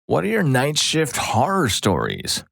What are your night shift horror stories?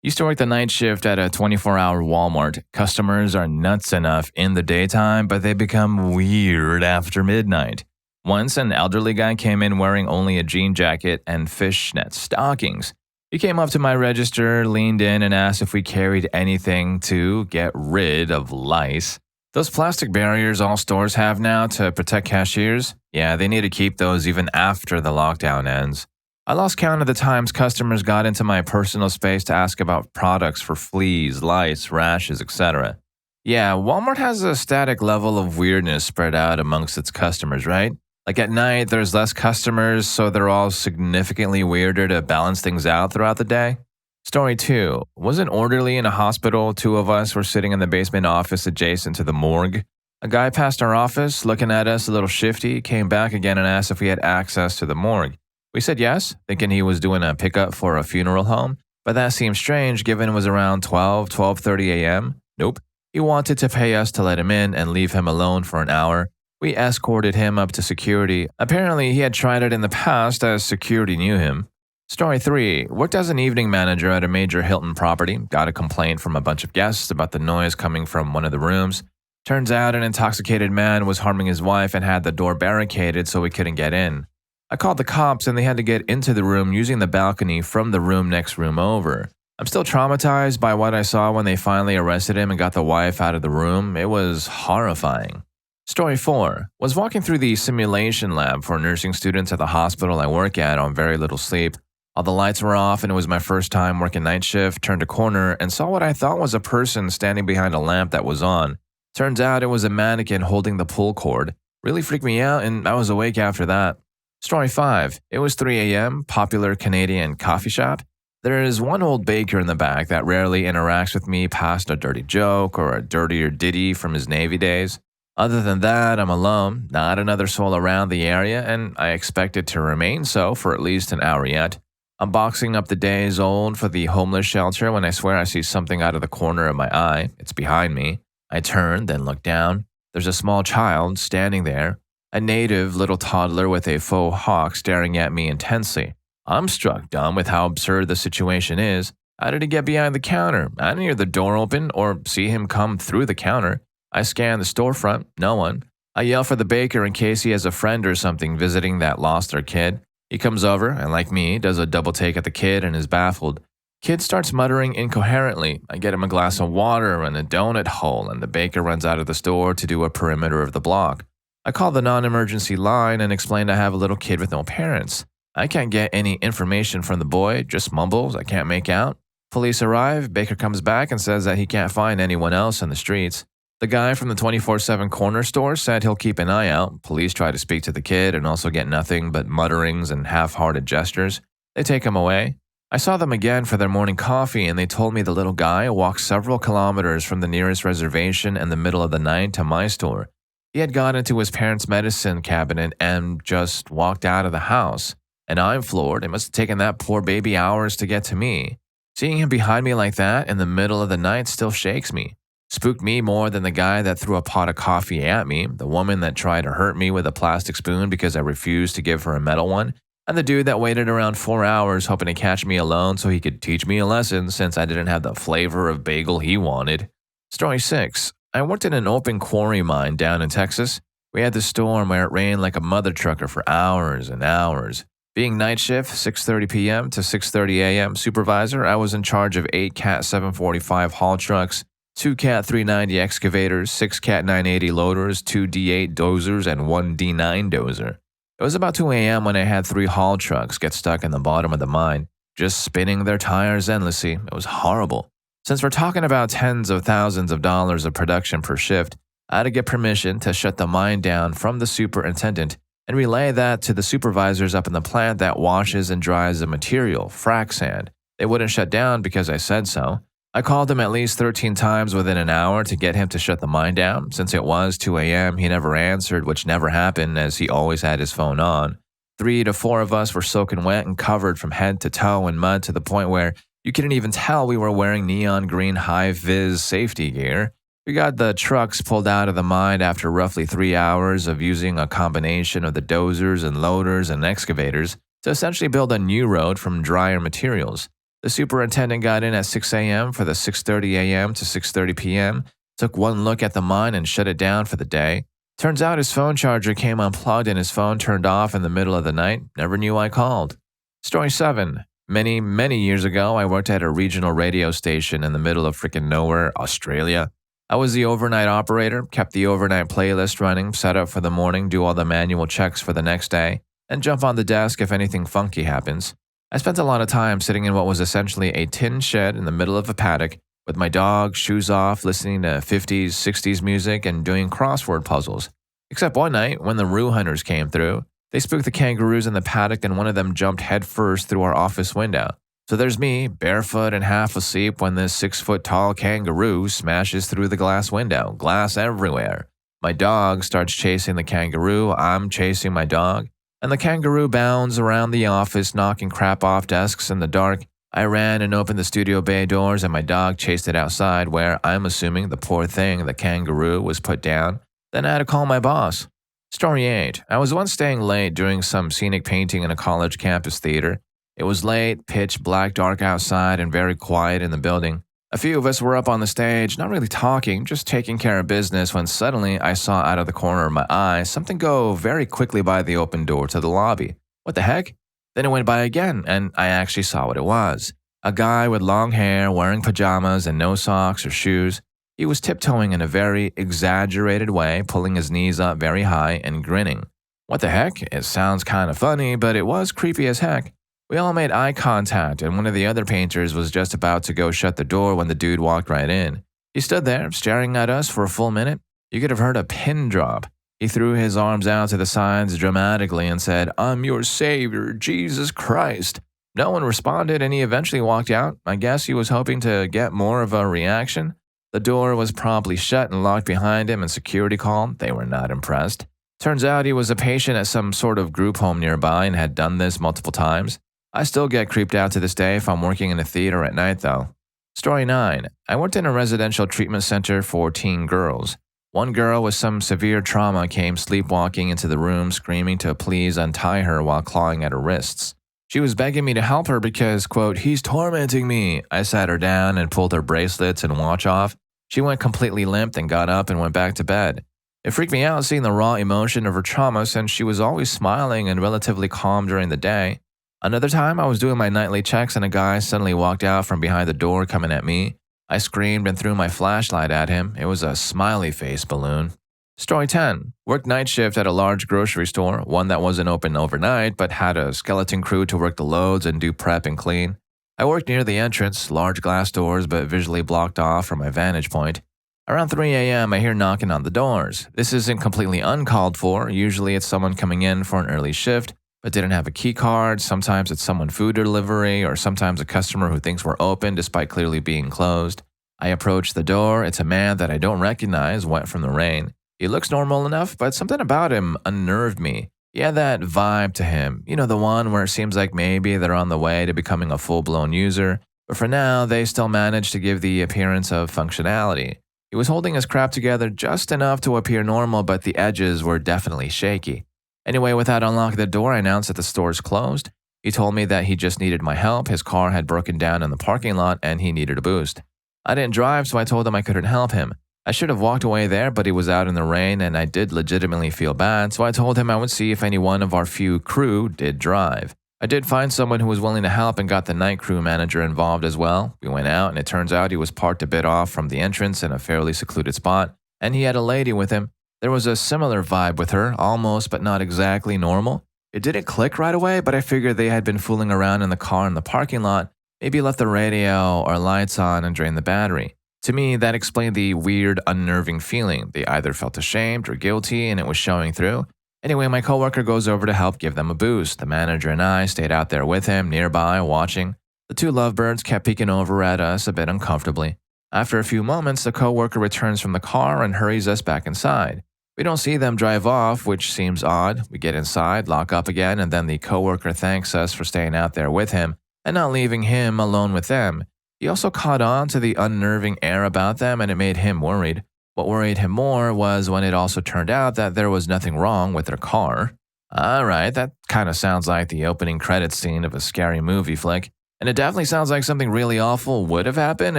Used to work the night shift at a 24-hour Walmart. Customers are nuts enough in the daytime, but they become weird after midnight. Once, an elderly guy came in wearing only a jean jacket and fishnet stockings. He came up to my register, leaned in, and asked if we carried anything to get rid of lice. Those plastic barriers all stores have now to protect cashiers? Yeah, they need to keep those even after the lockdown ends. I lost count of the times customers got into my personal space to ask about products for fleas, lice, rashes, etc. Yeah, Walmart has a static level of weirdness spread out amongst its customers, right? Like at night, there's less customers, so they're all significantly weirder to balance things out throughout the day. Story 2. Was an orderly in a hospital. Two of us were sitting in the basement office adjacent to the morgue. A guy passed our office, looking at us a little shifty, came back again and asked if we had access to the morgue. We said yes, thinking he was doing a pickup for a funeral home, but that seemed strange given it was around 12:30 a.m. Nope. He wanted to pay us to let him in and leave him alone for an hour. We escorted him up to security. Apparently, he had tried it in the past as security knew him. Story 3. Worked as an evening manager at a major Hilton property. Got a complaint from a bunch of guests about the noise coming from one of the rooms. Turns out an intoxicated man was harming his wife and had the door barricaded so we couldn't get in. I called the cops and they had to get into the room using the balcony from the next room over. I'm still traumatized by what I saw when they finally arrested him and got the wife out of the room. It was horrifying. Story 4. Was walking through the simulation lab for nursing students at the hospital I work at on very little sleep. All the lights were off and it was my first time working night shift. Turned a corner and saw what I thought was a person standing behind a lamp that was on. Turns out it was a mannequin holding the pull cord. Really freaked me out and I was awake after that. Story 5. It was 3 a.m., popular Canadian coffee shop. There is one old baker in the back that rarely interacts with me past a dirty joke or a dirtier ditty from his Navy days. Other than that, I'm alone, not another soul around the area, and I expect it to remain so for at least an hour yet. I'm boxing up the days old for the homeless shelter when I swear I see something out of the corner of my eye. It's behind me. I turn, then look down. There's a small child standing there. A native little toddler with a faux hawk staring at me intensely. I'm struck dumb with how absurd the situation is. How did he get behind the counter? I didn't hear the door open or see him come through the counter. I scan the storefront. No one. I yell for the baker in case he has a friend or something visiting that lost their kid. He comes over and, like me, does a double take at the kid and is baffled. Kid starts muttering incoherently. I get him a glass of water and a donut hole, and the baker runs out of the store to do a perimeter of the block. I call the non-emergency line and explain I have a little kid with no parents. I can't get any information from the boy, just mumbles I can't make out. Police arrive, Baker comes back and says that he can't find anyone else in the streets. The guy from the 24/7 corner store said he'll keep an eye out. Police try to speak to the kid and also get nothing but mutterings and half-hearted gestures. They take him away. I saw them again for their morning coffee and they told me the little guy walked several kilometers from the nearest reservation in the middle of the night to my store. He had gone into his parents' medicine cabinet and just walked out of the house. And I'm floored. It must have taken that poor baby hours to get to me. Seeing him behind me like that in the middle of the night still shakes me. Spooked me more than the guy that threw a pot of coffee at me, the woman that tried to hurt me with a plastic spoon because I refused to give her a metal one, and the dude that waited around 4 hours hoping to catch me alone so he could teach me a lesson since I didn't have the flavor of bagel he wanted. Story 6. I worked in an open quarry mine down in Texas. We had this storm where it rained like a mother trucker for hours and hours. Being night shift, 6:30 p.m. to 6:30 a.m. supervisor, I was in charge of 8 Cat 745 haul trucks, 2 Cat 390 excavators, 6 Cat 980 loaders, 2 D8 dozers, and 1 D9 dozer. It was about 2 a.m. when I had 3 haul trucks get stuck in the bottom of the mine, just spinning their tires endlessly. It was horrible. Since we're talking about tens of thousands of dollars of production per shift, I had to get permission to shut the mine down from the superintendent and relay that to the supervisors up in the plant that washes and dries the material, frac sand. They wouldn't shut down because I said so. I called him at least 13 times within an hour to get him to shut the mine down. Since it was 2 a.m., he never answered, which never happened as he always had his phone on. 3 to 4 of us were soaking wet and covered from head to toe in mud to the point where you couldn't even tell we were wearing neon green high-vis safety gear. We got the trucks pulled out of the mine after roughly 3 hours of using a combination of the dozers and loaders and excavators. to essentially build a new road from drier materials. The superintendent got in at 6 a.m. for the 6:30 a.m. to 6:30 p.m., took one look at the mine and shut it down for the day. Turns out his phone charger came unplugged and his phone turned off in the middle of the night. Never knew I called. Story 7. Many years ago, I worked at a regional radio station in the middle of frickin' nowhere, Australia. I was the overnight operator, kept the overnight playlist running, set up for the morning, do all the manual checks for the next day, and jump on the desk if anything funky happens. I spent a lot of time sitting in what was essentially a tin shed in the middle of a paddock with my dog, shoes off, listening to 50s, 60s music, and doing crossword puzzles. Except one night, when the roo hunters came through, they spooked the kangaroos in the paddock and one of them jumped headfirst through our office window. So there's me, barefoot and half asleep when this 6-foot-tall kangaroo smashes through the glass window, glass everywhere. My dog starts chasing the kangaroo, I'm chasing my dog, and the kangaroo bounds around the office, knocking crap off desks in the dark. I ran and opened the studio bay doors and my dog chased it outside where I'm assuming the poor thing, the kangaroo, was put down. Then I had to call my boss. Story 8. I was once staying late doing some scenic painting in a college campus theater. It was late, pitch black dark outside and very quiet in the building. A few of us were up on the stage, not really talking, just taking care of business when suddenly I saw out of the corner of my eye something go very quickly by the open door to the lobby. What the heck? Then it went by again, and I actually saw what it was. A guy with long hair, wearing pajamas and no socks or shoes. He was tiptoeing in a very exaggerated way, pulling his knees up very high and grinning. What the heck? It sounds kind of funny, but it was creepy as heck. We all made eye contact, and one of the other painters was just about to go shut the door when the dude walked right in. He stood there, staring at us for a full minute. You could have heard a pin drop. He threw his arms out to the sides dramatically and said, "I'm your savior, Jesus Christ." No one responded, and he eventually walked out. I guess he was hoping to get more of a reaction. The door was promptly shut and locked behind him, and security called. They were not impressed. Turns out he was a patient at some sort of group home nearby and had done this multiple times. I still get creeped out to this day if I'm working in a theater at night, though. Story 9. I worked in a residential treatment center for teen girls. One girl with some severe trauma came sleepwalking into the room, screaming to please untie her while clawing at her wrists. She was begging me to help her because, quote, "he's tormenting me." I sat her down and pulled her bracelets and watch off. She went completely limp and got up and went back to bed. It freaked me out seeing the raw emotion of her trauma since she was always smiling and relatively calm during the day. Another time, I was doing my nightly checks and a guy suddenly walked out from behind the door coming at me. I screamed and threw my flashlight at him. It was a smiley face balloon. Story 10. Worked night shift at a large grocery store, one that wasn't open overnight but had a skeleton crew to work the loads and do prep and clean. I worked near the entrance, large glass doors but visually blocked off from my vantage point. Around 3 a.m., I hear knocking on the doors. This isn't completely uncalled for. Usually it's someone coming in for an early shift but didn't have a key card. Sometimes it's someone food delivery, or sometimes a customer who thinks we're open despite clearly being closed. I approach the door. It's a man that I don't recognize, wet from the rain. He looks normal enough, but something about him unnerved me. He had that vibe to him. You know, the one where it seems like maybe they're on the way to becoming a full-blown user, but for now, they still manage to give the appearance of functionality. He was holding his crap together just enough to appear normal, but the edges were definitely shaky. Anyway, without unlocking the door, I announced that the store's closed. He told me that he just needed my help. His car had broken down in the parking lot and he needed a boost. I didn't drive, so I told him I couldn't help him. I should have walked away there, but he was out in the rain and I did legitimately feel bad, so I told him I would see if any one of our few crew did drive. I did find someone who was willing to help and got the night crew manager involved as well. We went out and it turns out he was parked a bit off from the entrance in a fairly secluded spot, and he had a lady with him. There was a similar vibe with her, almost but not exactly normal. It didn't click right away, but I figured they had been fooling around in the car in the parking lot, maybe left the radio or lights on and drained the battery. To me, that explained the weird, unnerving feeling. They either felt ashamed or guilty, and it was showing through. Anyway, my coworker goes over to help give them a boost. The manager and I stayed out there with him, nearby, watching. The two lovebirds kept peeking over at us a bit uncomfortably. After a few moments, the coworker returns from the car and hurries us back inside. We don't see them drive off, which seems odd. We get inside, lock up again, and then the coworker thanks us for staying out there with him and not leaving him alone with them. He also caught on to the unnerving air about them, and it made him worried. What worried him more was when it also turned out that there was nothing wrong with their car. Alright, that kind of sounds like the opening credits scene of a scary movie flick, and it definitely sounds like something really awful would have happened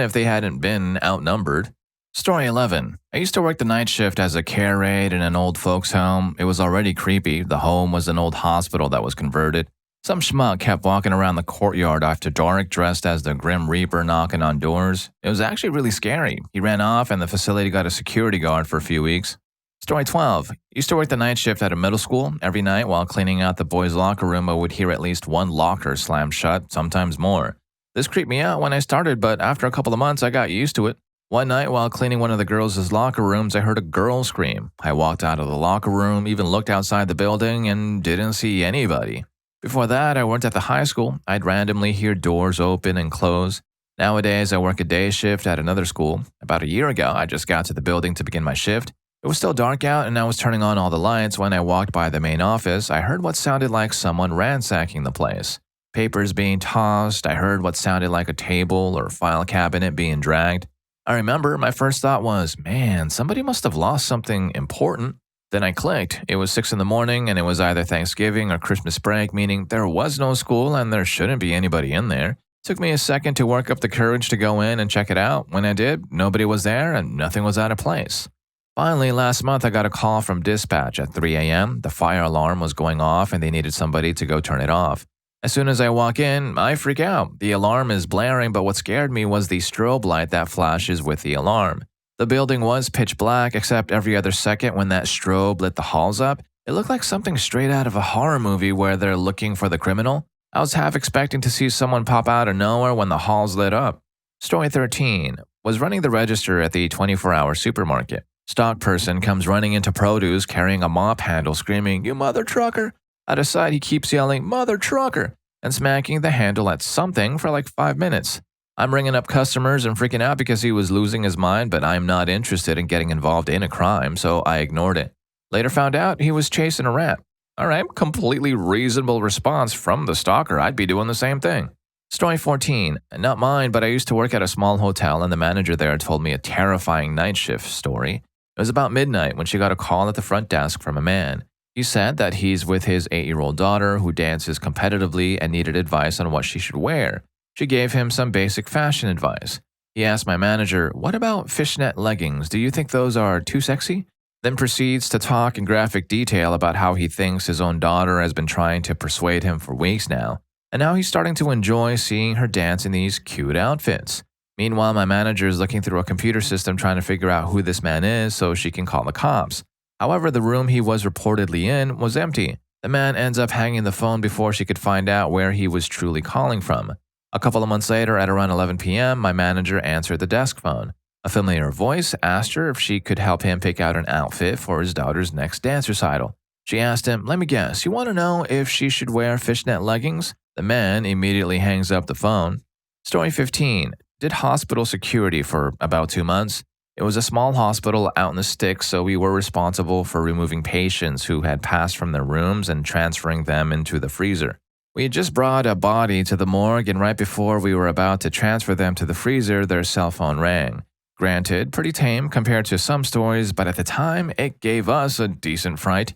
if they hadn't been outnumbered. Story 11. I used to work the night shift as a care aide in an old folks' home. It was already creepy. The home was an old hospital that was converted. Some schmuck kept walking around the courtyard after dark, dressed as the Grim Reaper, knocking on doors. It was actually really scary. He ran off, and the facility got a security guard for a few weeks. Story 12. Used to work the night shift at a middle school. Every night while cleaning out the boys' locker room, I would hear at least one locker slam shut, sometimes more. This creeped me out when I started, but after a couple of months, I got used to it. One night while cleaning one of the girls' locker rooms, I heard a girl scream. I walked out of the locker room, even looked outside the building, and didn't see anybody. Before that, I worked at the high school. I'd randomly hear doors open and close. Nowadays, I work a day shift at another school. About a year ago, I just got to the building to begin my shift. It was still dark out, and I was turning on all the lights. When I walked by the main office, I heard what sounded like someone ransacking the place. Papers being tossed. I heard what sounded like a table or file cabinet being dragged. I remember my first thought was, man, somebody must have lost something important. Then I clicked. It was 6 in the morning, and it was either Thanksgiving or Christmas break, meaning there was no school and there shouldn't be anybody in there. Took me a second to work up the courage to go in and check it out. When I did, nobody was there and nothing was out of place. Finally, last month, I got a call from dispatch at 3 a.m. The fire alarm was going off and they needed somebody to go turn it off. As soon as I walk in, I freak out. The alarm is blaring, but what scared me was the strobe light that flashes with the alarm. The building was pitch black, except every other second when that strobe lit the halls up, it looked like something straight out of a horror movie where they're looking for the criminal. I was half expecting to see someone pop out of nowhere when the halls lit up. Story 13. Was running the register at the 24-hour supermarket. Stock person comes running into produce carrying a mop handle screaming, "You mother trucker!" Out of sight, he keeps yelling, "Mother trucker!" and smacking the handle at something for like 5 minutes. I'm ringing up customers and freaking out because he was losing his mind, but I'm not interested in getting involved in a crime, so I ignored it. Later found out he was chasing a rat. All right, completely reasonable response from the stalker. I'd be doing the same thing. Story 14. Not mine, but I used to work at a small hotel, and the manager there told me a terrifying night shift story. It was about midnight when she got a call at the front desk from a man. He said that he's with his 8-year-old daughter who dances competitively and needed advice on what she should wear. She gave him some basic fashion advice. He asked my manager, "What about fishnet leggings? Do you think those are too sexy?" Then proceeds to talk in graphic detail about how he thinks his own daughter has been trying to persuade him for weeks now, and now he's starting to enjoy seeing her dance in these cute outfits. Meanwhile, my manager is looking through a computer system trying to figure out who this man is so she can call the cops. However, the room he was reportedly in was empty. The man ends up hanging the phone before she could find out where he was truly calling from. A couple of months later, at around 11 p.m., my manager answered the desk phone. A familiar voice asked her if she could help him pick out an outfit for his daughter's next dance recital. She asked him, "Let me guess, you want to know if she should wear fishnet leggings?" The man immediately hangs up the phone. Story 15. Did hospital security for about 2 months. It was a small hospital out in the sticks, so we were responsible for removing patients who had passed from their rooms and transferring them into the freezer. We had just brought a body to the morgue, and right before we were about to transfer them to the freezer, their cell phone rang. Granted, pretty tame compared to some stories, but at the time, it gave us a decent fright.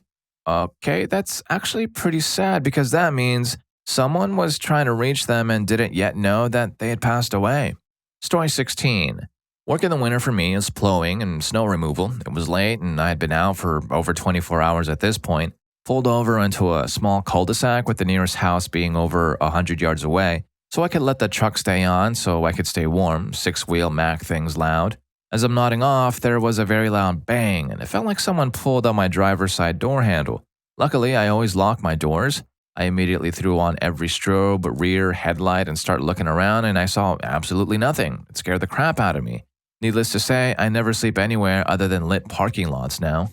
Okay, that's actually pretty sad because that means someone was trying to reach them and didn't yet know that they had passed away. Story 16. Work in the winter for me is plowing and snow removal. It was late and I had been out for over 24 hours at this point. Pulled over into a small cul-de-sac with the nearest house being over 100 yards away, so I could let the truck stay on so I could stay warm, 6-wheel Mack things loud. As I'm nodding off, there was a very loud bang and it felt like someone pulled on my driver's side door handle. Luckily, I always lock my doors. I immediately threw on every strobe, rear, headlight, and started looking around, and I saw absolutely nothing. It scared the crap out of me. Needless to say, I never sleep anywhere other than lit parking lots now.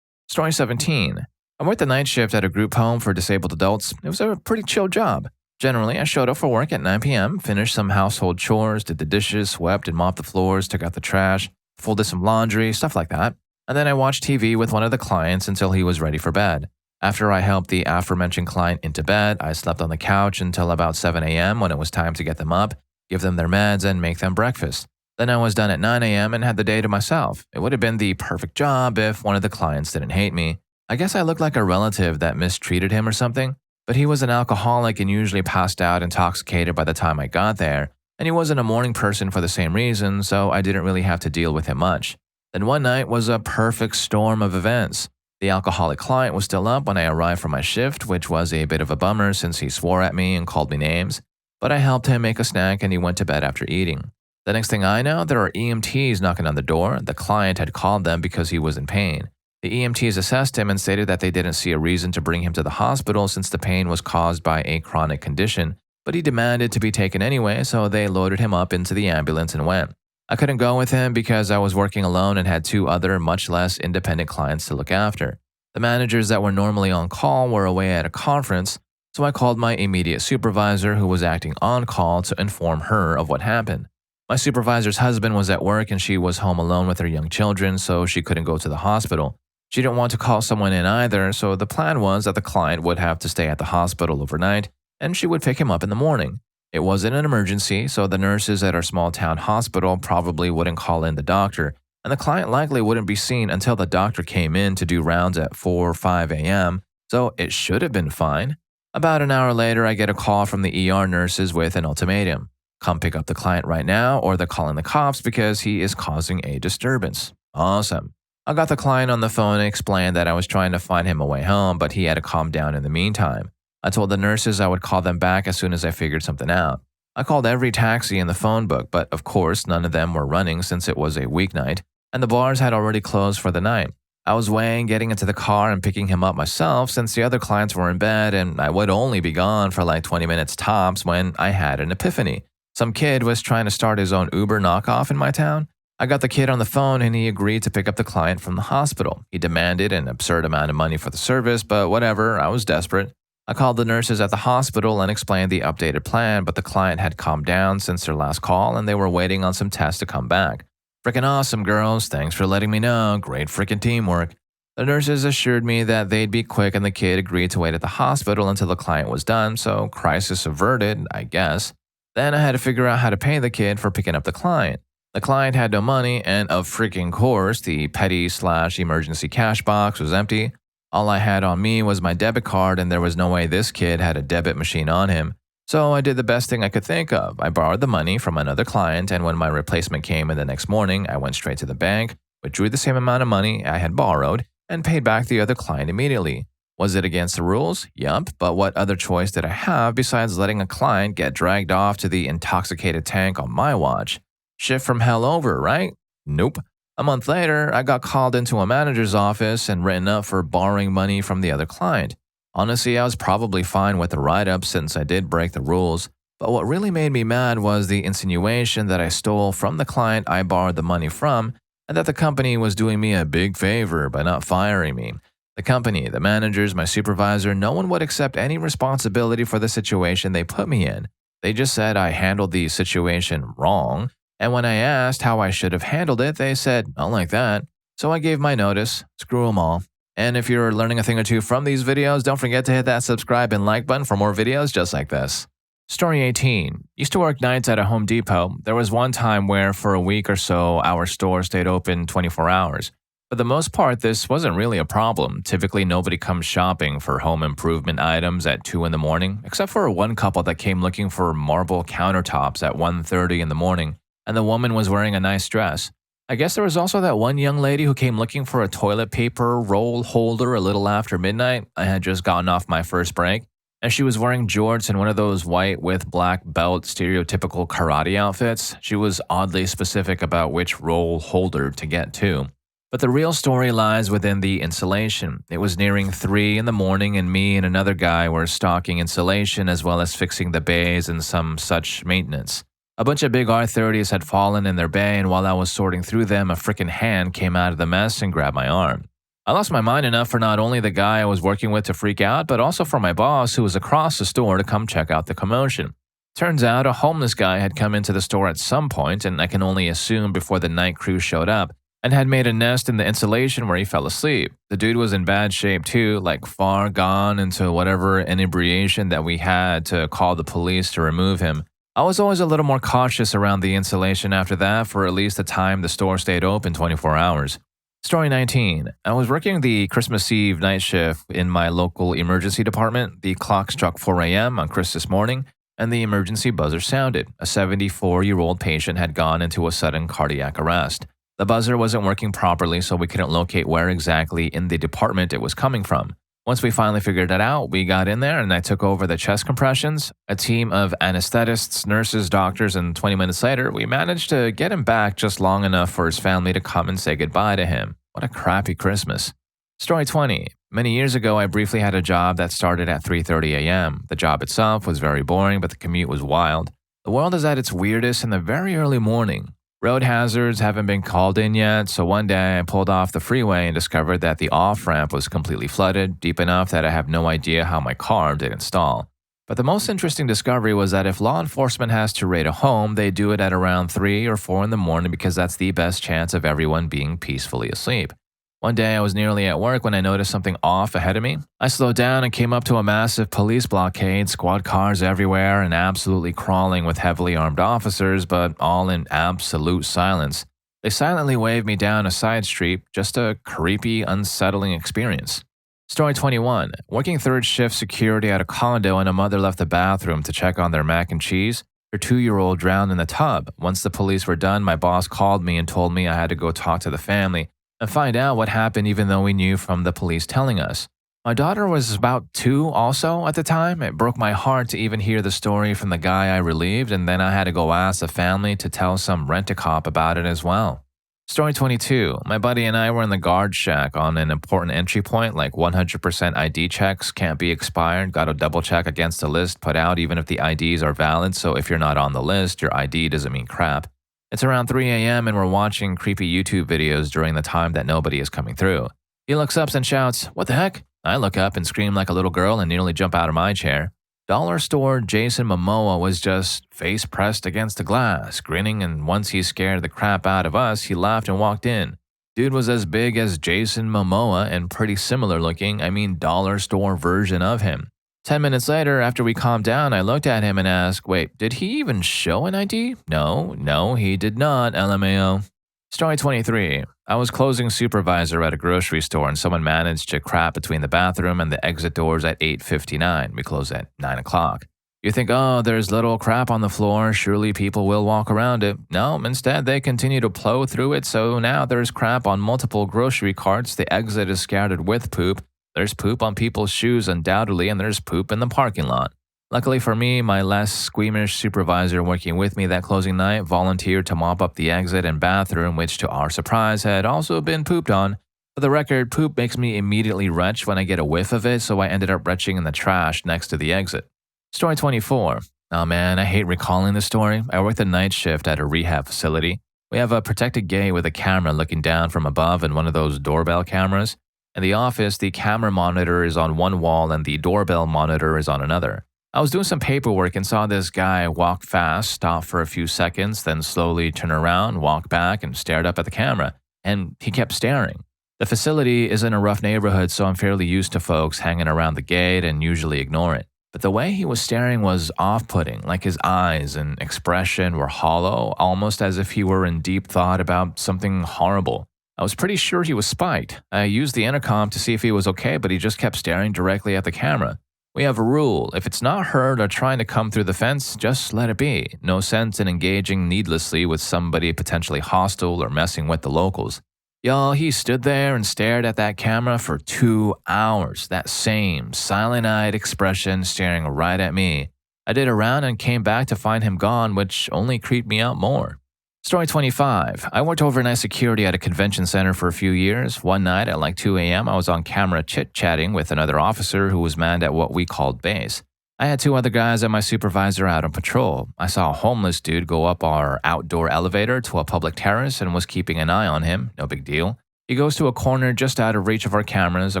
Story 17. I worked the night shift at a group home for disabled adults. It was a pretty chill job. Generally, I showed up for work at 9 p.m., finished some household chores, did the dishes, swept and mopped the floors, took out the trash, folded some laundry, stuff like that. And then I watched TV with one of the clients until he was ready for bed. After I helped the aforementioned client into bed, I slept on the couch until about 7 a.m. when it was time to get them up, give them their meds, and make them breakfast. Then I was done at 9 a.m. and had the day to myself. It would have been the perfect job if one of the clients didn't hate me. I guess I looked like a relative that mistreated him or something, but he was an alcoholic and usually passed out intoxicated by the time I got there, and he wasn't a morning person for the same reason, so I didn't really have to deal with him much. Then one night was a perfect storm of events. The alcoholic client was still up when I arrived for my shift, which was a bit of a bummer since he swore at me and called me names, but I helped him make a snack and he went to bed after eating. The next thing I know, there are EMTs knocking on the door. The client had called them because he was in pain. The EMTs assessed him and stated that they didn't see a reason to bring him to the hospital since the pain was caused by a chronic condition, but he demanded to be taken anyway, so they loaded him up into the ambulance and went. I couldn't go with him because I was working alone and had two other, much less independent clients to look after. The managers that were normally on call were away at a conference, so I called my immediate supervisor who was acting on call to inform her of what happened. My supervisor's husband was at work and she was home alone with her young children, so she couldn't go to the hospital. She didn't want to call someone in either, so the plan was that the client would have to stay at the hospital overnight and she would pick him up in the morning. It wasn't an emergency, so the nurses at our small town hospital probably wouldn't call in the doctor, and the client likely wouldn't be seen until the doctor came in to do rounds at 4 or 5 a.m., so it should have been fine. About an hour later, I get a call from the ER nurses with an ultimatum. Come pick up the client right now or they're calling the cops because he is causing a disturbance. Awesome. I got the client on the phone and explained that I was trying to find him a way home, but he had to calm down in the meantime. I told the nurses I would call them back as soon as I figured something out. I called every taxi in the phone book, but of course none of them were running since it was a weeknight, and the bars had already closed for the night. I was weighing getting into the car and picking him up myself since the other clients were in bed and I would only be gone for like 20 minutes tops when I had an epiphany. Some kid was trying to start his own Uber knockoff in my town. I got the kid on the phone and he agreed to pick up the client from the hospital. He demanded an absurd amount of money for the service, but whatever, I was desperate. I called the nurses at the hospital and explained the updated plan, but the client had calmed down since their last call and they were waiting on some tests to come back. Frickin' awesome, girls. Thanks for letting me know. Great frickin' teamwork. The nurses assured me that they'd be quick and the kid agreed to wait at the hospital until the client was done, so crisis averted, I guess. Then I had to figure out how to pay the kid for picking up the client. The client had no money, and of freaking course, the petty/emergency cash box was empty. All I had on me was my debit card, and there was no way this kid had a debit machine on him. So I did the best thing I could think of. I borrowed the money from another client, and when my replacement came in the next morning, I went straight to the bank, withdrew the same amount of money I had borrowed, and paid back the other client immediately. Was it against the rules? Yup, but what other choice did I have besides letting a client get dragged off to the intoxicated tank on my watch? Shift from hell over, right? Nope. A month later, I got called into a manager's office and written up for borrowing money from the other client. Honestly, I was probably fine with the write-up since I did break the rules, but what really made me mad was the insinuation that I stole from the client I borrowed the money from and that the company was doing me a big favor by not firing me. The company, the managers, my supervisor, no one would accept any responsibility for the situation they put me in. They just said I handled the situation wrong, and when I asked how I should have handled it, they said, not like that. So I gave my notice. Screw them all. And if you're learning a thing or two from these videos, don't forget to hit that subscribe and like button for more videos just like this. Story 18. Used to work nights at a Home Depot. There was one time where for a week or so, our store stayed open 24 hours. For the most part, this wasn't really a problem. Typically, nobody comes shopping for home improvement items at 2 in the morning, except for one couple that came looking for marble countertops at 1:30 in the morning, and the woman was wearing a nice dress. I guess there was also that one young lady who came looking for a toilet paper roll holder a little after midnight. I had just gotten off my first break, and she was wearing jorts and one of those white with black belt stereotypical karate outfits. She was oddly specific about which roll holder to get to. But the real story lies within the insulation. It was nearing 3 in the morning and me and another guy were stocking insulation as well as fixing the bays and some such maintenance. A bunch of big R30s had fallen in their bay, and while I was sorting through them, a frickin' hand came out of the mess and grabbed my arm. I lost my mind enough for not only the guy I was working with to freak out, but also for my boss who was across the store to come check out the commotion. Turns out a homeless guy had come into the store at some point, and I can only assume before the night crew showed up, and had made a nest in the insulation where he fell asleep. The dude was in bad shape too, like far gone into whatever inebriation that we had to call the police to remove him. I was always a little more cautious around the insulation after that for at least the time the store stayed open 24 hours. Story 19. I was working the Christmas Eve night shift in my local emergency department. The clock struck 4 a.m. on Christmas morning, and the emergency buzzer sounded. A 74-year-old patient had gone into a sudden cardiac arrest. The buzzer wasn't working properly, so we couldn't locate where exactly in the department it was coming from. Once we finally figured it out, we got in there and I took over the chest compressions. A team of anesthetists, nurses, doctors, and 20 minutes later, we managed to get him back just long enough for his family to come and say goodbye to him. What a crappy Christmas. Story 20. Many years ago, I briefly had a job that started at 3:30 a.m. The job itself was very boring, but the commute was wild. The world is at its weirdest in the very early morning. Road hazards haven't been called in yet, so one day I pulled off the freeway and discovered that the off-ramp was completely flooded, deep enough that I have no idea how my car didn't stall. But the most interesting discovery was that if law enforcement has to raid a home, they do it at around 3 or 4 in the morning because that's the best chance of everyone being peacefully asleep. One day I was nearly at work when I noticed something off ahead of me. I slowed down and came up to a massive police blockade, squad cars everywhere, and absolutely crawling with heavily armed officers, but all in absolute silence. They silently waved me down a side street, just a creepy, unsettling experience. Story 21. Working third shift security at a condo and a mother left the bathroom to check on their mac and cheese. Her 2-year-old drowned in the tub. Once the police were done, my boss called me and told me I had to go talk to the family and find out what happened even though we knew from the police telling us. My daughter was about 2 also at the time. It broke my heart to even hear the story from the guy I relieved, and then I had to go ask the family to tell some rent-a-cop about it as well. Story 22. My buddy and I were in the guard shack on an important entry point, like 100% ID checks, can't be expired, gotta double check against the list put out even if the IDs are valid, so if you're not on the list, your ID doesn't mean crap. It's around 3 a.m. and we're watching creepy YouTube videos during the time that nobody is coming through. He looks up and shouts, "What the heck?" I look up and scream like a little girl and nearly jump out of my chair. Dollar store Jason Momoa was just face pressed against the glass, grinning, and once he scared the crap out of us, he laughed and walked in. Dude was as big as Jason Momoa and pretty similar looking, dollar store version of him. 10 minutes later, after we calmed down, I looked at him and asked, wait, did he even show an ID? No, he did not, LMAO. Story 23. I was closing supervisor at a grocery store and someone managed to crap between the bathroom and the exit doors at 8:59. We close at 9 o'clock. You think, oh, there's little crap on the floor, surely people will walk around it. No, instead they continue to plow through it, so now there's crap on multiple grocery carts, the exit is scattered with poop, there's poop on people's shoes undoubtedly, and there's poop in the parking lot. Luckily for me, my less squeamish supervisor working with me that closing night volunteered to mop up the exit and bathroom, which to our surprise had also been pooped on. For the record, poop makes me immediately retch when I get a whiff of it, so I ended up retching in the trash next to the exit. Story 24. Oh man, I hate recalling this story. I worked the night shift at a rehab facility. We have a protected gate with a camera looking down from above and one of those doorbell cameras. In the office, the camera monitor is on one wall and the doorbell monitor is on another. I was doing some paperwork and saw this guy walk fast, stop for a few seconds, then slowly turn around, walk back, and stared up at the camera. And he kept staring. The facility is in a rough neighborhood, so I'm fairly used to folks hanging around the gate and usually ignore it. But the way he was staring was off-putting, like his eyes and expression were hollow, almost as if he were in deep thought about something horrible. I was pretty sure he was spiked. I used the intercom to see if he was okay, but he just kept staring directly at the camera. We have a rule. If it's not heard or trying to come through the fence, just let it be. No sense in engaging needlessly with somebody potentially hostile or messing with the locals. Y'all, he stood there and stared at that camera for 2 hours. That same silent-eyed expression staring right at me. I did a round and came back to find him gone, which only creeped me out more. Story 25. I worked overnight security at a convention center for a few years. One night at like 2 a.m., I was on camera chit-chatting with another officer who was manned at what we called base. I had 2 other guys and my supervisor out on patrol. I saw a homeless dude go up our outdoor elevator to a public terrace and was keeping an eye on him. No big deal. He goes to a corner just out of reach of our cameras, a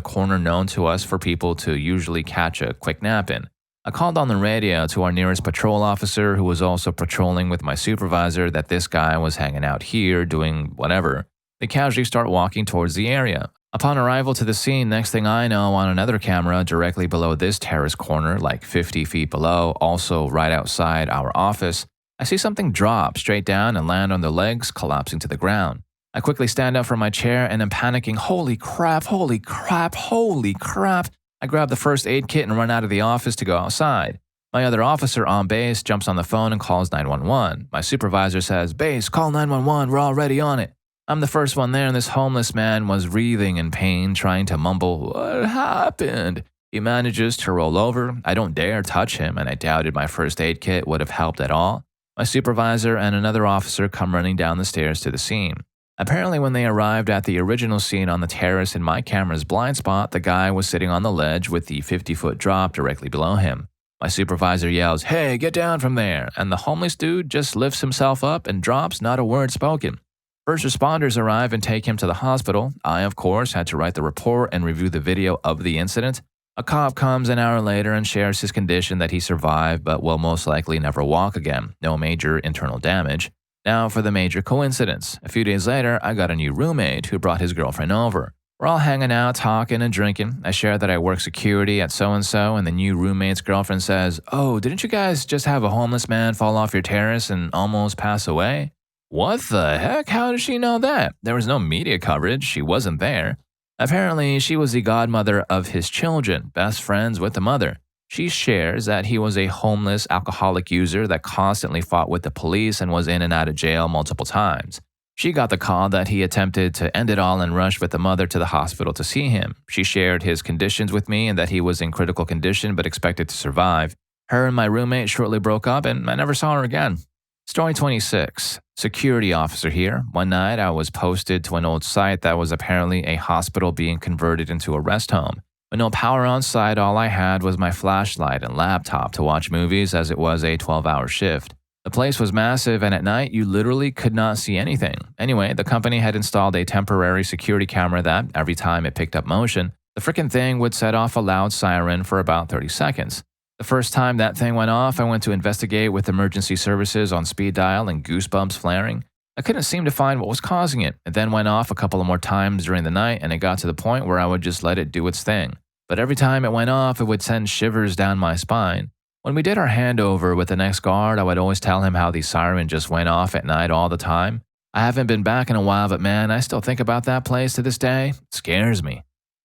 corner known to us for people to usually catch a quick nap in. I called on the radio to our nearest patrol officer who was also patrolling with my supervisor that this guy was hanging out here doing whatever. They casually start walking towards the area. Upon arrival to the scene, next thing I know, on another camera directly below this terrace corner, like 50 feet below, also right outside our office, I see something drop straight down and land on their legs, collapsing to the ground. I quickly stand up from my chair and am panicking. Holy crap, holy crap, holy crap. I grab the first aid kit and run out of the office to go outside. My other officer on base jumps on the phone and calls 911. My supervisor says, "Base, call 911, we're already on it." I'm the first one there, and this homeless man was writhing in pain, trying to mumble, "What happened?" He manages to roll over. I don't dare touch him, and I doubted my first aid kit would have helped at all. My supervisor and another officer come running down the stairs to the scene. Apparently, when they arrived at the original scene on the terrace in my camera's blind spot, the guy was sitting on the ledge with the 50-foot drop directly below him. My supervisor yells, "Hey, get down from there," and the homeless dude just lifts himself up and drops, not a word spoken. First responders arrive and take him to the hospital. I, of course, had to write the report and review the video of the incident. A cop comes an hour later and shares his condition that he survived but will most likely never walk again. No major internal damage. Now for the major coincidence. A few days later, I got a new roommate who brought his girlfriend over. We're all hanging out, talking and drinking. I share that I work security at so-and-so, and the new roommate's girlfriend says, "Oh, didn't you guys just have a homeless man fall off your terrace and almost pass away?" What the heck? How does she know that? There was no media coverage. She wasn't there. Apparently, she was the godmother of his children, best friends with the mother. She shares that he was a homeless alcoholic user that constantly fought with the police and was in and out of jail multiple times. She got the call that he attempted to end it all and rushed with the mother to the hospital to see him. She shared his conditions with me and that he was in critical condition but expected to survive. Her and my roommate shortly broke up and I never saw her again. Story 26. Security officer here. One night I was posted to an old site that was apparently a hospital being converted into a rest home. With no power on site, all I had was my flashlight and laptop to watch movies as it was a 12-hour shift. The place was massive, and at night, you literally could not see anything. Anyway, the company had installed a temporary security camera that, every time it picked up motion, the frickin' thing would set off a loud siren for about 30 seconds. The first time that thing went off, I went to investigate with emergency services on speed dial and goosebumps flaring. I couldn't seem to find what was causing it. It then went off a couple of more times during the night, and it got to the point where I would just let it do its thing. But every time it went off, it would send shivers down my spine. When we did our handover with the next guard, I would always tell him how the siren just went off at night all the time. I haven't been back in a while, but man, I still think about that place to this day. It scares me.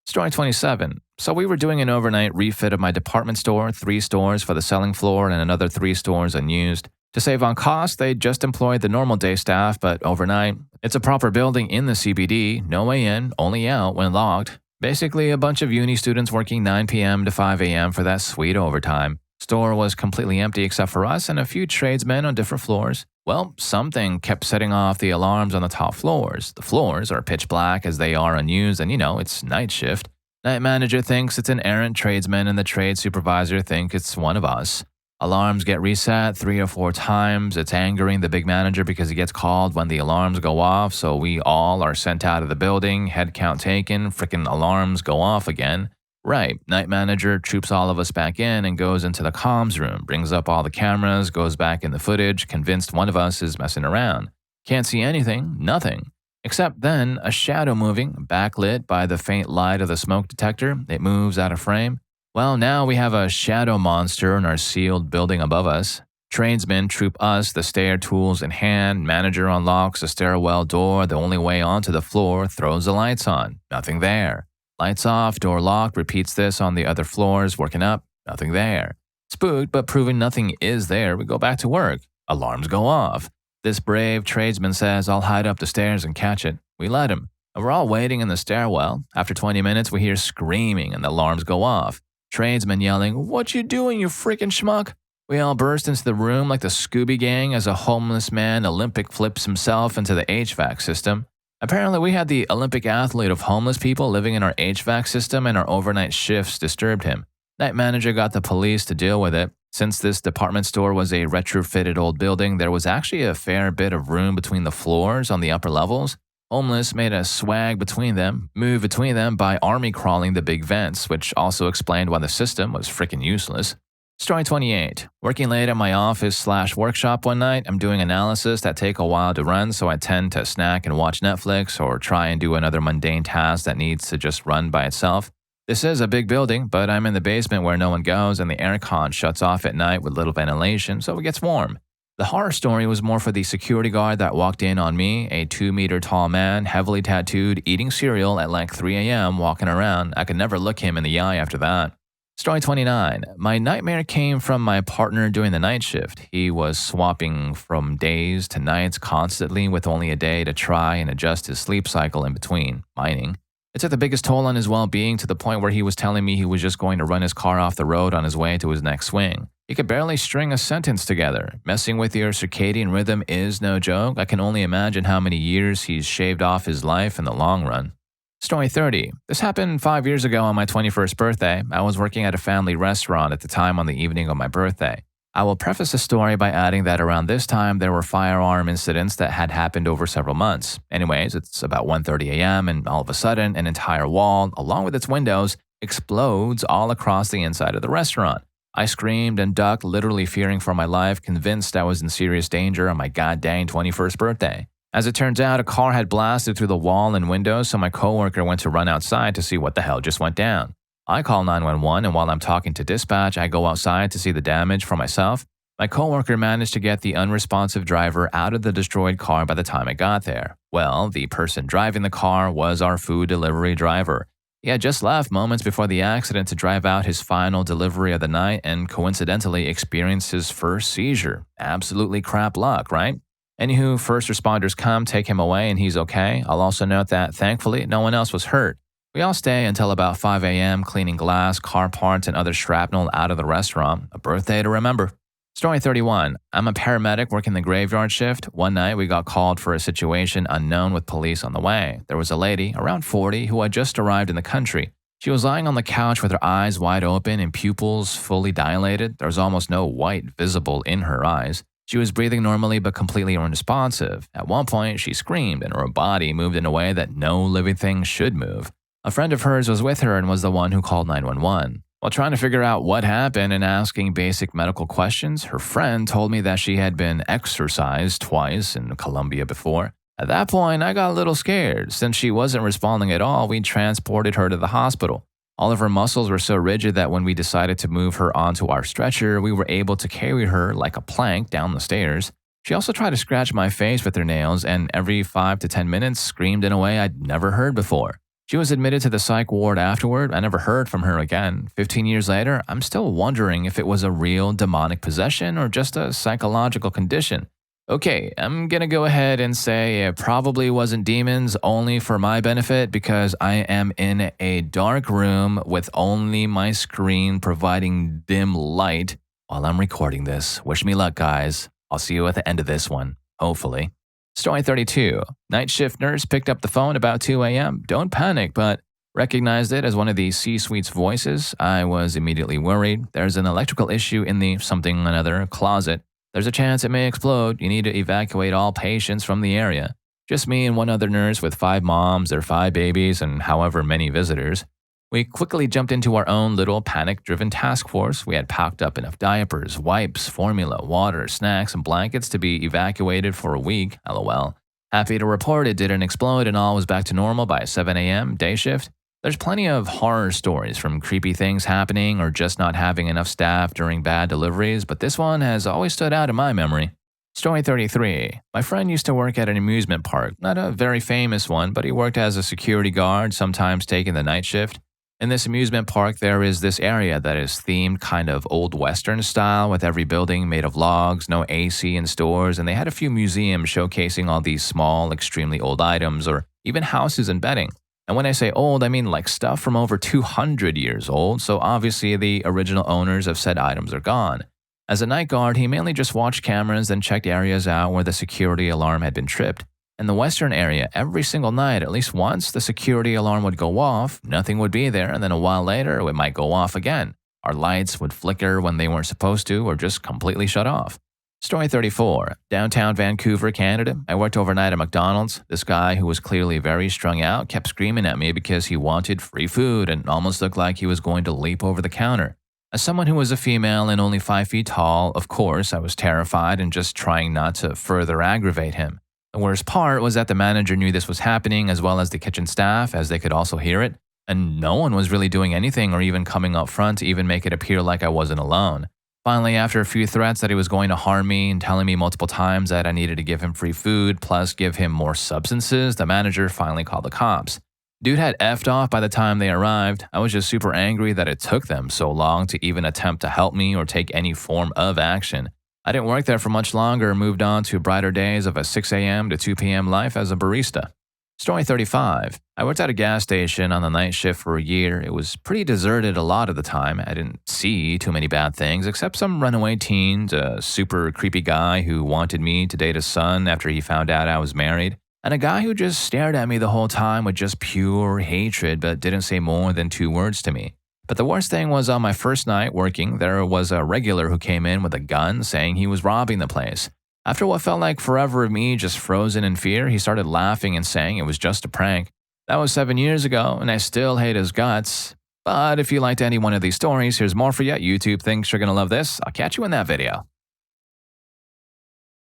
Story 27. So we were doing an overnight refit of my department store, 3 stores for the selling floor and another 3 stores unused. To save on cost, they just employed the normal day staff, but overnight, it's a proper building in the CBD, no way in, only out when locked. Basically, a bunch of uni students working 9 p.m. to 5 a.m. for that sweet overtime. Store was completely empty except for us and a few tradesmen on different floors. Well, something kept setting off the alarms on the top floors. The floors are pitch black as they are unused, and it's night shift. Night manager thinks it's an errant tradesman, and the trade supervisor think it's one of us. Alarms get reset 3 or 4 times. It's angering the big manager because he gets called when the alarms go off, so we all are sent out of the building, head count taken, frickin' alarms go off again. Right, night manager troops all of us back in and goes into the comms room, brings up all the cameras, goes back in the footage, convinced one of us is messing around. Can't see anything, nothing. Except then, a shadow moving, backlit by the faint light of the smoke detector. It moves out of frame. Well, now we have a shadow monster in our sealed building above us. Tradesmen troop us, the stair tools in hand. Manager unlocks the stairwell door, the only way onto the floor, throws the lights on. Nothing there. Lights off, door locked, repeats this on the other floors, working up. Nothing there. Spooked, but proving nothing is there, we go back to work. Alarms go off. This brave tradesman says, "I'll hide up the stairs and catch it." We let him. And we're all waiting in the stairwell. After 20 minutes, we hear screaming and the alarms go off. Tradesmen yelling, "What you doing, you freaking schmuck?" We all burst into the room like the Scooby Gang as a homeless man Olympic flips himself into the HVAC system. Apparently, we had the Olympic athlete of homeless people living in our HVAC system, and our overnight shifts disturbed him. Night manager got the police to deal with it. Since this department store was a retrofitted old building, there was actually a fair bit of room between the floors on the upper levels. Homeless made a swag between them, move between them by army crawling the big vents, which also explained why the system was freaking useless. Story 28. Working late at my office/workshop one night, I'm doing analysis that take a while to run, so I tend to snack and watch Netflix or try and do another mundane task that needs to just run by itself. This is a big building, but I'm in the basement where no one goes and the aircon shuts off at night with little ventilation, so it gets warm. The horror story was more for the security guard that walked in on me, a 2-meter tall man, heavily tattooed, eating cereal at like 3 a.m., walking around. I could never look him in the eye after that. Story 29. My nightmare came from my partner during the night shift. He was swapping from days to nights constantly with only a day to try and adjust his sleep cycle in between, mining. It took the biggest toll on his well-being to the point where he was telling me he was just going to run his car off the road on his way to his next swing. He could barely string a sentence together. Messing with your circadian rhythm is no joke. I can only imagine how many years he's shaved off his life in the long run. Story 30. This happened 5 years ago on my 21st birthday. I was working at a family restaurant at the time on the evening of my birthday. I will preface the story by adding that around this time there were firearm incidents that had happened over several months. Anyways, it's about 1:30 a.m. and all of a sudden an entire wall, along with its windows, explodes all across the inside of the restaurant. I screamed and ducked, literally fearing for my life, convinced I was in serious danger on my goddamn 21st birthday. As it turns out, a car had blasted through the wall and windows, so my coworker went to run outside to see what the hell just went down. I call 911, and while I'm talking to dispatch, I go outside to see the damage for myself. My coworker managed to get the unresponsive driver out of the destroyed car by the time I got there. Well, the person driving the car was our food delivery driver. He had just left moments before the accident to drive out his final delivery of the night and coincidentally experienced his first seizure. Absolutely crap luck, right? Anywho, first responders come, take him away, and he's okay. I'll also note that, thankfully, no one else was hurt. We all stay until about 5 a.m. cleaning glass, car parts, and other shrapnel out of the restaurant. A birthday to remember. Story 31. I'm a paramedic working the graveyard shift. One night, we got called for a situation unknown with police on the way. There was a lady, around 40, who had just arrived in the country. She was lying on the couch with her eyes wide open and pupils fully dilated. There was almost no white visible in her eyes. She was breathing normally but completely unresponsive. At one point, she screamed and her body moved in a way that no living thing should move. A friend of hers was with her and was the one who called 911. While trying to figure out what happened and asking basic medical questions, her friend told me that she had been exorcised twice in Colombia before. At that point, I got a little scared. Since she wasn't responding at all, we transported her to the hospital. All of her muscles were so rigid that when we decided to move her onto our stretcher, we were able to carry her like a plank down the stairs. She also tried to scratch my face with her nails and every 5 to 10 minutes screamed in a way I'd never heard before. She was admitted to the psych ward afterward. I never heard from her again. 15 years later, I'm still wondering if it was a real demonic possession or just a psychological condition. Okay, I'm gonna go ahead and say it probably wasn't demons, only for my benefit because I am in a dark room with only my screen providing dim light while I'm recording this. Wish me luck, guys. I'll see you at the end of this one, hopefully. Story 32. Night shift nurse picked up the phone about 2 a.m. Don't panic, but recognized it as one of the C-suite's voices. I was immediately worried. There's an electrical issue in the something another closet. There's a chance it may explode. You need to evacuate all patients from the area. Just me and one other nurse with 5 moms, their 5 babies, and however many visitors. We quickly jumped into our own little panic-driven task force. We had packed up enough diapers, wipes, formula, water, snacks, and blankets to be evacuated for a week, lol. Happy to report it didn't explode and all was back to normal by 7 a.m., day shift. There's plenty of horror stories from creepy things happening or just not having enough staff during bad deliveries, but this one has always stood out in my memory. Story 33. My friend used to work at an amusement park, not a very famous one, but he worked as a security guard, sometimes taking the night shift. In this amusement park, there is this area that is themed kind of old Western style with every building made of logs, no AC in stores, and they had a few museums showcasing all these small, extremely old items or even houses and bedding. And when I say old, I mean like stuff from over 200 years old, so obviously the original owners of said items are gone. As a night guard, he mainly just watched cameras and checked areas out where the security alarm had been tripped. In the western area, every single night, at least once, the security alarm would go off, nothing would be there, and then a while later, it might go off again. Our lights would flicker when they weren't supposed to or just completely shut off. Story 34. Downtown Vancouver, Canada. I worked overnight at McDonald's. This guy, who was clearly very strung out, kept screaming at me because he wanted free food and almost looked like he was going to leap over the counter. As someone who was a female and only 5 feet tall, of course, I was terrified and just trying not to further aggravate him. The worst part was that the manager knew this was happening as well as the kitchen staff, as they could also hear it, and no one was really doing anything or even coming up front to even make it appear like I wasn't alone. Finally, after a few threats that he was going to harm me and telling me multiple times that I needed to give him free food plus give him more substances, the manager finally called the cops. Dude had effed off by the time they arrived. I was just super angry that it took them so long to even attempt to help me or take any form of action. I didn't work there for much longer and moved on to brighter days of a 6 a.m. to 2 p.m. life as a barista. Story 35. I worked at a gas station on the night shift for a year. It was pretty deserted a lot of the time. I didn't see too many bad things except some runaway teens, a super creepy guy who wanted me to date his son after he found out I was married, and a guy who just stared at me the whole time with just pure hatred but didn't say more than 2 words to me. But the worst thing was on my first night working, there was a regular who came in with a gun saying he was robbing the place. After what felt like forever of me just frozen in fear, he started laughing and saying it was just a prank. That was 7 years ago, and I still hate his guts. But if you liked any one of these stories, here's more for you. YouTube thinks you're going to love this. I'll catch you in that video.